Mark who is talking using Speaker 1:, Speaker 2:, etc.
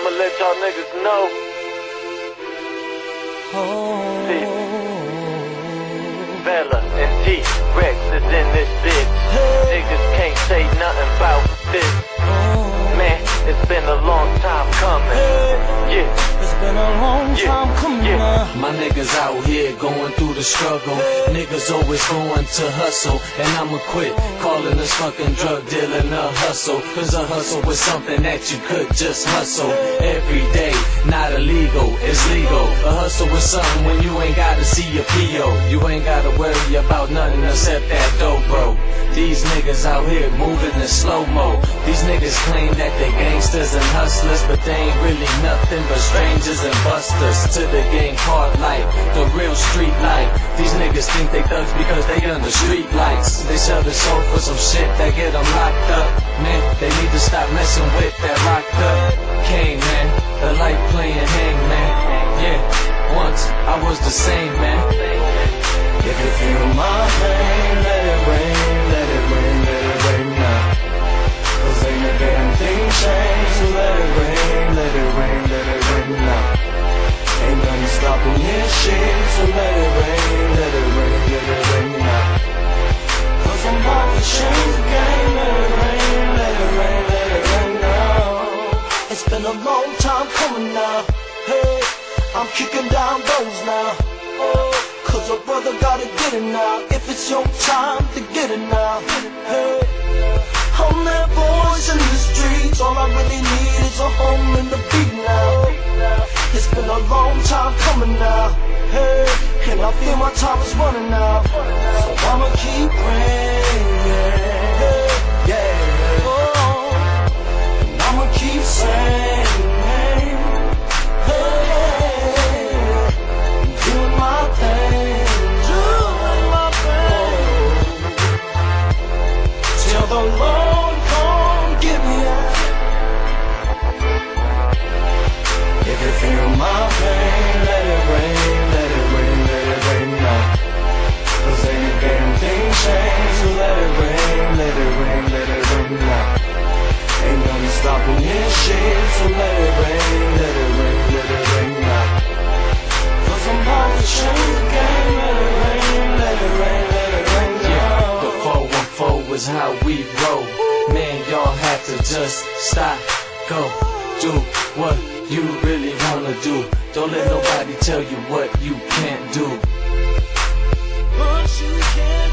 Speaker 1: I'ma let y'all niggas know. Vela and T-Wrex is in this bitch. Niggas can't say nothing about this. Man, it's been a long time coming. Yeah,
Speaker 2: it's been a long time coming.
Speaker 3: My niggas out here going through the struggle. Niggas always going to hustle, and I'ma quit calling this fucking drug dealing a hustle. Cause a hustle was something that you could just hustle every day. Not illegal, it's legal. A hustle was something when you ain't gotta see your PO. You ain't gotta worry about nothing except that dope, bro. These niggas out here moving in slow-mo. These niggas claim that they gangsters and hustlers, but they ain't really nothing but strangers and busters to the gang part life, the real street life. These niggas think they thugs because they under street lights. They sell their soul for some shit that get them locked up. Man, they need to stop messing with that locked up cane, man. The light playing hang, man. Yeah, once I was the same, man.
Speaker 2: If you feel my pain, let it rain, let it rain, let it rain now. Cause ain't a damn thing changed, so let it rain, let it rain, let it rain now. Ain't nothing stopping this shit, so let it rain, let it rain, let it rain now. Cause I'm about to change the game, let it rain, let it rain, let it rain now. It's been a long time coming now. Hey, I'm kicking down doors now. Cause a brother gotta get it now. If it's your time to get it now. Hey, I'm that voice in the streets. All I really need is a home and a beat now. It's been a long time coming now. Hey, and I feel my time is running now. So I'ma keep praying. Yeah, oh, and I'ma keep saying, hey, doing my thing. The Lord gon' give me out. If you feel my pain, let it rain, let it rain, let it rain now. Cause ain't a damn thing changed, so let it rain, let it rain, let it rain now. Ain't nothing stopping this shit, so let it rain, let it rain, let it rain now. Cause I'm about to change the game, let it rain, let it rain, let it rain now.
Speaker 3: The 414 is how we roll. Man, y'all have to just stop, go, do what you really wanna do. Don't let nobody tell you what you can't do.
Speaker 2: But you can't.